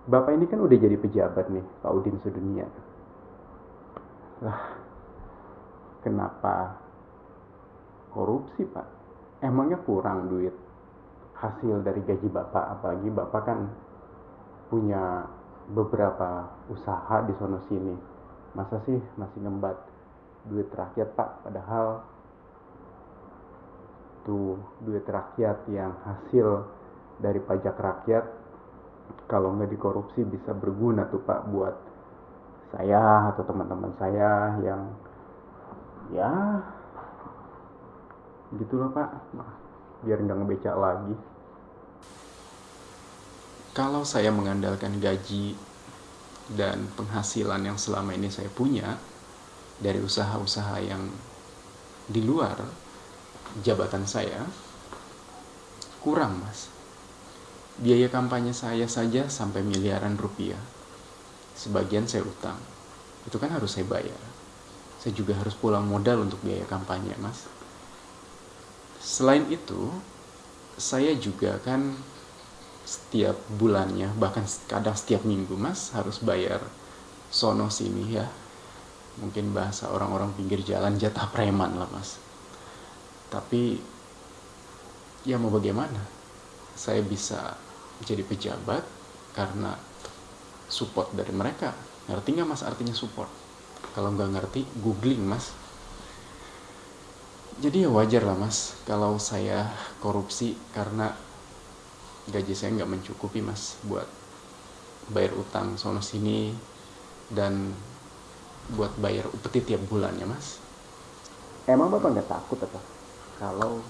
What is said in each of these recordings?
Bapak ini kan udah jadi pejabat nih, Pak Udin sedunia. Lah, kenapa korupsi, Pak? Emangnya kurang duit hasil dari gaji Bapak? Apalagi Bapak kan punya beberapa usaha di sono sini. Masa sih masih ngembat duit rakyat, Pak? Padahal tuh duit rakyat yang hasil dari pajak rakyat, kalau nggak dikorupsi bisa berguna tuh, Pak, buat saya atau teman-teman saya yang ya gitu loh, Pak. Biar nggak ngebecak lagi. Kalau saya mengandalkan gaji dan penghasilan yang selama ini saya punya dari usaha-usaha yang di luar jabatan saya, kurang, Mas. Biaya kampanye saya saja sampai miliaran rupiah. Sebagian saya utang. Itu kan harus saya bayar. Saya juga harus pulang modal untuk biaya kampanye, Mas. Selain itu, saya juga kan setiap bulannya, bahkan kadang setiap minggu, Mas, harus bayar sono sini ya. Mungkin bahasa orang-orang pinggir jalan, jatah preman lah, Mas. Tapi ya mau bagaimana? Saya bisa jadi pejabat karena support dari mereka. Ngerti nggak, Mas, artinya support? Kalau nggak ngerti, googling, Mas. Jadi ya wajar lah, Mas, kalau saya korupsi karena gaji saya nggak mencukupi, Mas, buat bayar utang sono sini dan buat bayar upeti tiap bulannya, Mas. Emang Bapak nggak takut apa kalau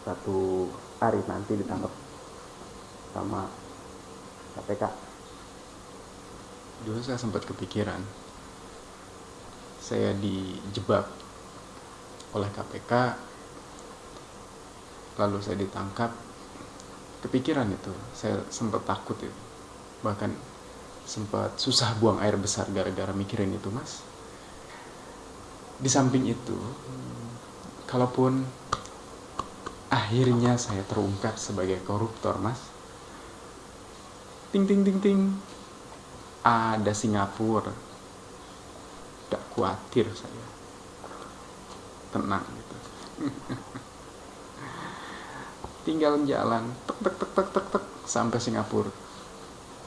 satu hari nanti ditangkap sama KPK? Dulu saya sempat kepikiran, saya dijebak oleh KPK, lalu saya ditangkap. Kepikiran itu, saya sempat takut itu, bahkan sempat susah buang air besar gara-gara mikirin itu, Mas. Di samping itu, kalaupun akhirnya saya terungkap sebagai koruptor, Mas, ting ting ting ting, ada Singapura, gak khawatir saya, tenang gitu. Tinggal jalan tek tek tek tek tek tek sampai Singapura,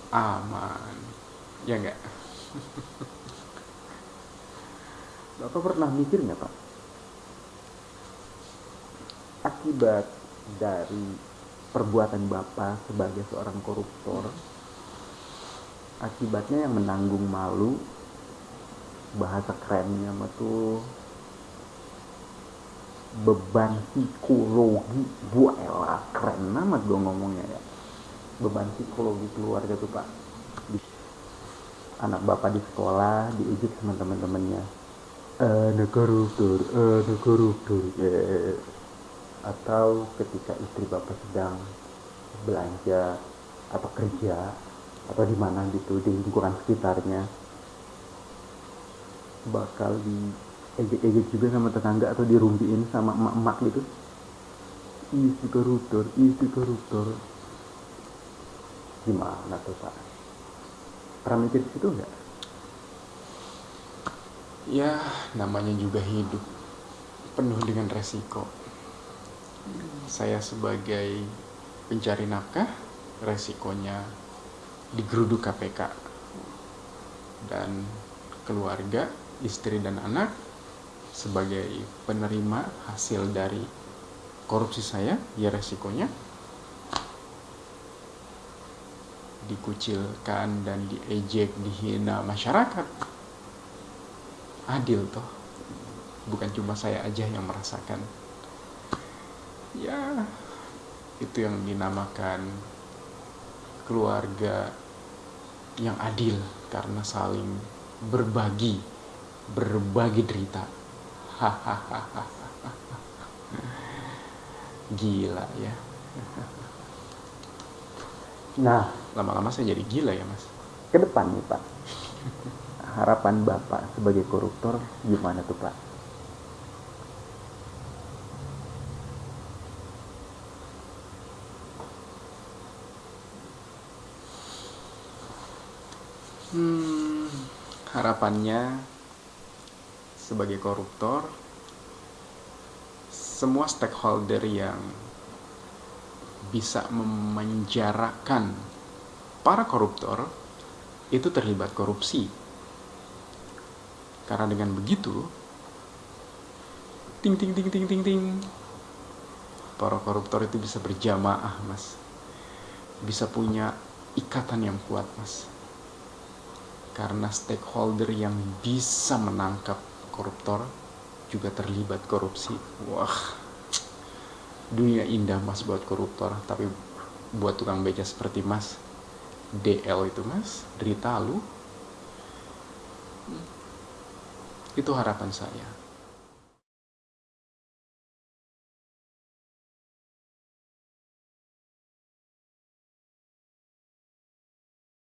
aman, ya enggak? Bapak pernah mikir nggak, Pak, akibat dari perbuatan Bapak sebagai seorang koruptor, akibatnya yang menanggung malu, bahasa kerennya mah tuh beban psikologi, bu elah keren amat gue ngomongnya ya, beban psikologi keluarga tuh, Pak. Anak Bapak di sekolah diejek sama teman-temannya, anak koruptor, anak koruptor, atau ketika istri Bapak sedang belanja atau kerja atau di mana gitu di lingkungan sekitarnya, bakal diejek-ejek juga sama tetangga atau dirumpiin sama emak-emak gitu, istri koruptor, istri koruptor. Gimana tuh, Pak? Pernah mikir situ nggak? Ya, namanya juga hidup penuh dengan resiko. Saya sebagai pencari nafkah, resikonya digeruduk KPK, dan keluarga, istri dan anak sebagai penerima hasil dari korupsi saya, ya resikonya dikucilkan dan diejek, dihina masyarakat. Adil toh, bukan cuma saya aja yang merasakan. Ya, itu yang dinamakan keluarga yang adil karena saling berbagi derita. Hahaha. Gila ya. Nah, lama-lama saya jadi gila ya, Mas. Ke depan nih, Pak, harapan Bapak sebagai koruptor gimana tuh, Pak? Harapannya sebagai koruptor, semua stakeholder yang bisa memenjarakan para koruptor itu terlibat korupsi. Karena dengan begitu, ting ting ting ting ting ting, para koruptor itu bisa berjamaah, Mas. Bisa punya ikatan yang kuat, Mas. Karena stakeholder yang bisa menangkap koruptor juga terlibat korupsi. Wah, dunia indah, Mas, buat koruptor. Tapi buat tukang beca seperti Mas, DL itu, Mas, derita lu. Itu harapan saya.